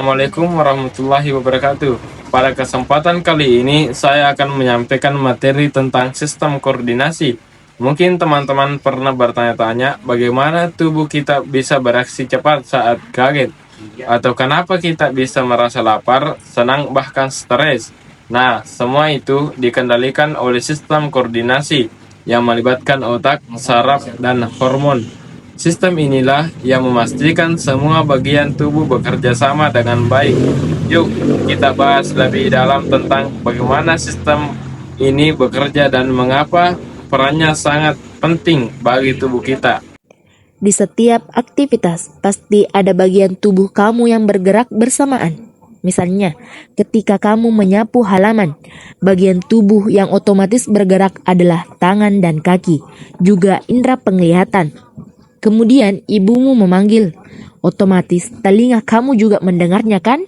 Assalamualaikum warahmatullahi wabarakatuh. Pada kesempatan kali ini, saya akan menyampaikan materi tentang sistem koordinasi. Mungkin teman-teman pernah bertanya-tanya bagaimana tubuh kita bisa bereaksi cepat saat kaget, atau kenapa kita bisa merasa lapar, senang, bahkan stres. Nah, semua itu dikendalikan oleh sistem koordinasi yang melibatkan otak, saraf, dan hormon. Sistem inilah yang memastikan semua bagian tubuh bekerja sama dengan baik. Yuk, kita bahas lebih dalam tentang bagaimana sistem ini bekerja dan mengapa perannya sangat penting bagi tubuh kita. Di setiap aktivitas, pasti ada bagian tubuh kamu yang bergerak bersamaan. Misalnya, ketika kamu menyapu halaman, bagian tubuh yang otomatis bergerak adalah tangan dan kaki, juga indera penglihatan. Kemudian ibumu memanggil, otomatis telinga kamu juga mendengarnya kan?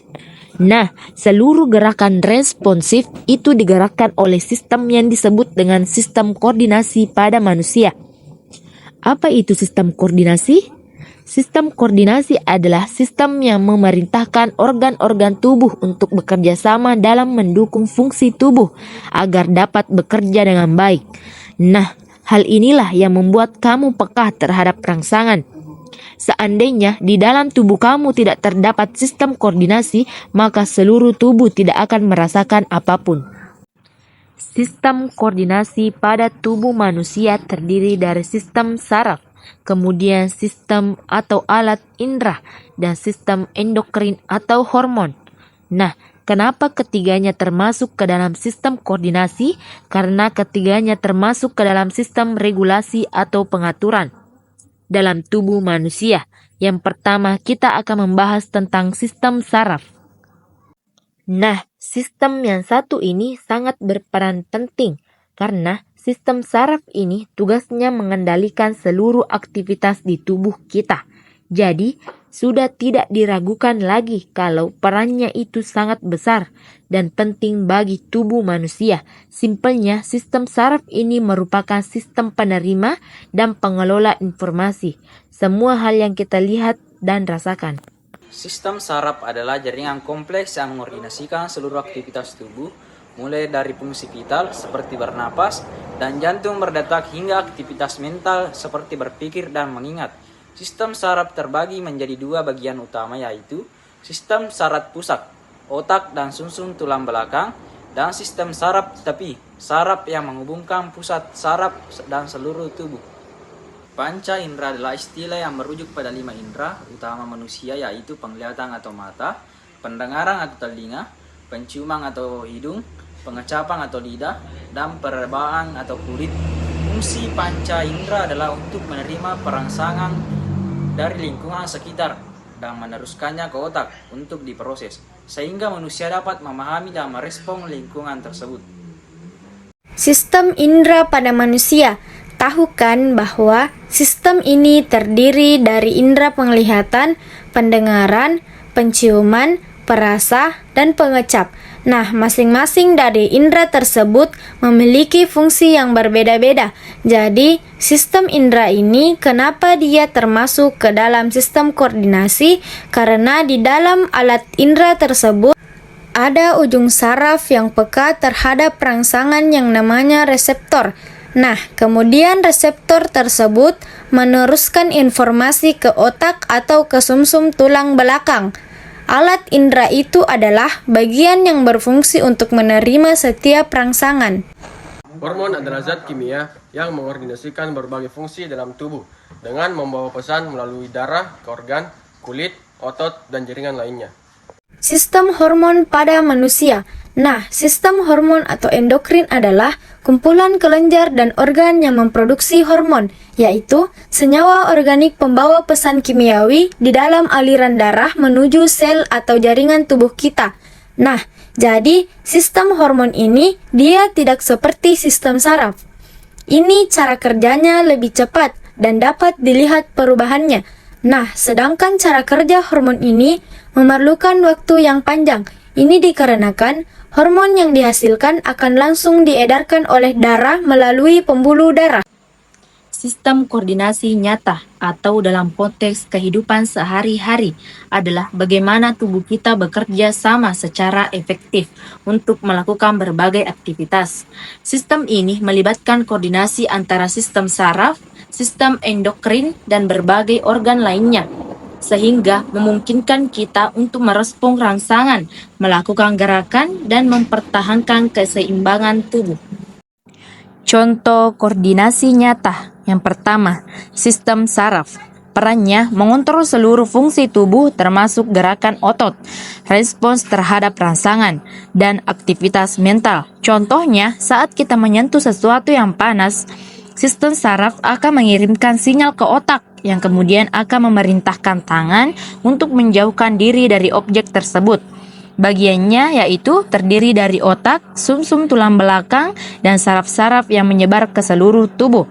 Nah, seluruh gerakan responsif itu digerakkan oleh sistem yang disebut dengan sistem koordinasi pada manusia. Apa itu sistem koordinasi? Sistem koordinasi adalah sistem yang memerintahkan organ-organ tubuh untuk bekerja sama dalam mendukung fungsi tubuh agar dapat bekerja dengan baik. Nah, hal inilah yang membuat kamu peka terhadap rangsangan. Seandainya di dalam tubuh kamu tidak terdapat sistem koordinasi, maka seluruh tubuh tidak akan merasakan apapun. Sistem koordinasi pada tubuh manusia terdiri dari sistem saraf, kemudian sistem atau alat indera, dan sistem endokrin atau hormon. Nah, kenapa ketiganya termasuk ke dalam sistem koordinasi? Karena ketiganya termasuk ke dalam sistem regulasi atau pengaturan dalam tubuh manusia. Yang pertama, kita akan membahas tentang sistem saraf. Nah, sistem yang satu ini sangat berperan penting karena sistem saraf ini tugasnya mengendalikan seluruh aktivitas di tubuh kita. Jadi, sudah tidak diragukan lagi kalau perannya itu sangat besar dan penting bagi tubuh manusia. Simpelnya, sistem saraf ini merupakan sistem penerima dan pengelola informasi. Semua hal yang kita lihat dan rasakan. Sistem saraf adalah jaringan kompleks yang mengordinasikan seluruh aktivitas tubuh, mulai dari fungsi vital seperti bernapas dan jantung berdetak hingga aktivitas mental seperti berpikir dan mengingat. Sistem saraf terbagi menjadi dua bagian utama, yaitu sistem saraf pusat, otak dan sumsum tulang belakang, dan sistem saraf tepi, saraf yang menghubungkan pusat saraf dan seluruh tubuh. Panca indera adalah istilah yang merujuk pada 5 indera utama manusia, yaitu penglihatan atau mata, pendengaran atau telinga, penciuman atau hidung, pengecapan atau lidah, dan perebaan atau kulit. Fungsi panca indera adalah untuk menerima perangsangan dari lingkungan sekitar dan meneruskannya ke otak untuk diproses, sehingga manusia dapat memahami dan merespon lingkungan tersebut. Sistem indera pada manusia. Tahu kan bahwa sistem ini terdiri dari indera penglihatan, pendengaran, penciuman, perasa, dan pengecap. Nah, masing-masing dari indera tersebut memiliki fungsi yang berbeda-beda. Jadi, sistem indera ini kenapa dia termasuk ke dalam sistem koordinasi? Karena di dalam alat indera tersebut ada ujung saraf yang peka terhadap rangsangan yang namanya reseptor. Nah, kemudian reseptor tersebut meneruskan informasi ke otak atau ke sumsum tulang belakang. Alat indera itu adalah bagian yang berfungsi untuk menerima setiap rangsangan. Hormon adalah zat kimia yang mengordinasikan berbagai fungsi dalam tubuh dengan membawa pesan melalui darah ke organ, kulit, otot, dan jaringan lainnya. Sistem hormon pada manusia. Nah, sistem hormon atau endokrin adalah kumpulan kelenjar dan organ yang memproduksi hormon, yaitu senyawa organik pembawa pesan kimiawi di dalam aliran darah menuju sel atau jaringan tubuh kita. Nah, jadi sistem hormon ini dia tidak seperti sistem saraf. Ini cara kerjanya lebih cepat dan dapat dilihat perubahannya. Nah, sedangkan cara kerja hormon ini memerlukan waktu yang panjang. Ini dikarenakan hormon yang dihasilkan akan langsung diedarkan oleh darah melalui pembuluh darah. Sistem koordinasi nyata atau dalam konteks kehidupan sehari-hari adalah bagaimana tubuh kita bekerja sama secara efektif untuk melakukan berbagai aktivitas. Sistem ini melibatkan koordinasi antara sistem saraf, sistem endokrin, dan berbagai organ lainnya, sehingga memungkinkan kita untuk merespons rangsangan, melakukan gerakan, dan mempertahankan keseimbangan tubuh. Contoh koordinasi nyata. Yang pertama, sistem saraf. Perannya mengontrol seluruh fungsi tubuh termasuk gerakan otot, respons terhadap rangsangan, dan aktivitas mental. Contohnya, saat kita menyentuh sesuatu yang panas, sistem saraf akan mengirimkan sinyal ke otak yang kemudian akan memerintahkan tangan untuk menjauhkan diri dari objek tersebut. Bagiannya yaitu terdiri dari otak, sumsum tulang belakang, dan saraf-saraf yang menyebar ke seluruh tubuh.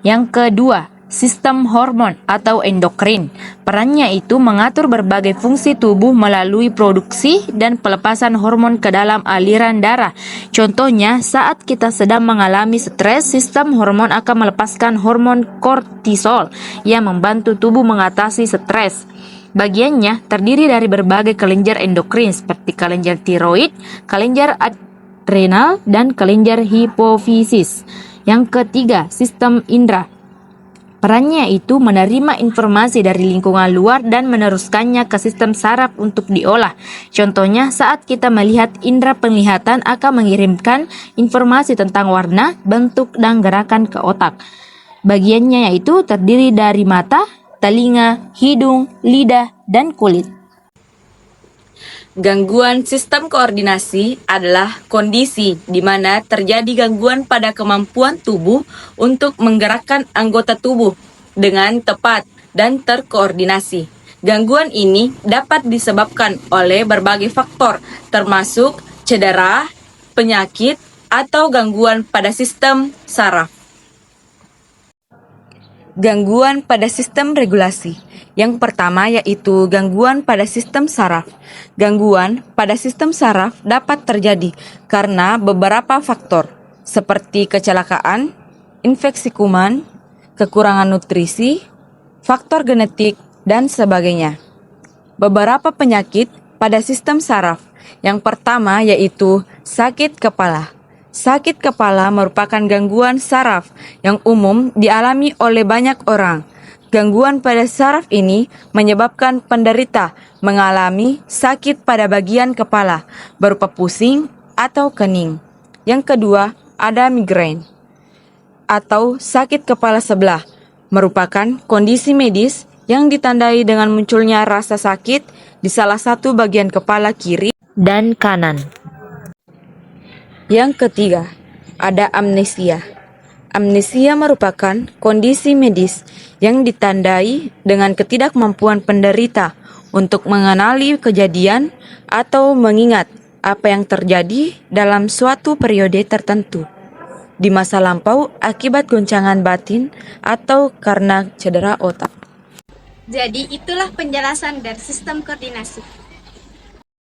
Yang kedua, sistem hormon atau endokrin. Perannya itu mengatur berbagai fungsi tubuh melalui produksi dan pelepasan hormon ke dalam aliran darah. Contohnya, saat kita sedang mengalami stres, sistem hormon akan melepaskan hormon kortisol yang membantu tubuh mengatasi stres. Bagiannya terdiri dari berbagai kelenjar endokrin seperti kelenjar tiroid, kelenjar adrenal, dan kelenjar hipofisis. Yang ketiga, sistem indera. Perannya itu menerima informasi dari lingkungan luar dan meneruskannya ke sistem saraf untuk diolah. Contohnya, saat kita melihat, indera penglihatan akan mengirimkan informasi tentang warna, bentuk, dan gerakan ke otak. Bagiannya yaitu terdiri dari mata, telinga, hidung, lidah, dan kulit. Gangguan sistem koordinasi adalah kondisi di mana terjadi gangguan pada kemampuan tubuh untuk menggerakkan anggota tubuh dengan tepat dan terkoordinasi. Gangguan ini dapat disebabkan oleh berbagai faktor, termasuk cedera, penyakit, atau gangguan pada sistem saraf. Gangguan pada sistem regulasi. Yang pertama yaitu gangguan pada sistem saraf. Gangguan pada sistem saraf dapat terjadi karena beberapa faktor seperti kecelakaan, infeksi kuman, kekurangan nutrisi, faktor genetik, dan sebagainya. Beberapa penyakit pada sistem saraf. Yang pertama yaitu sakit kepala. Sakit kepala merupakan gangguan saraf yang umum dialami oleh banyak orang. Gangguan pada saraf ini menyebabkan penderita mengalami sakit pada bagian kepala berupa pusing atau kening. Yang kedua, ada migrain atau sakit kepala sebelah, merupakan kondisi medis yang ditandai dengan munculnya rasa sakit di salah satu bagian kepala kiri dan kanan. Yang ketiga, ada amnesia. Amnesia merupakan kondisi medis yang ditandai dengan ketidakmampuan penderita untuk mengenali kejadian atau mengingat apa yang terjadi dalam suatu periode tertentu di masa lampau akibat goncangan batin atau karena cedera otak. Jadi itulah penjelasan dari sistem koordinasi.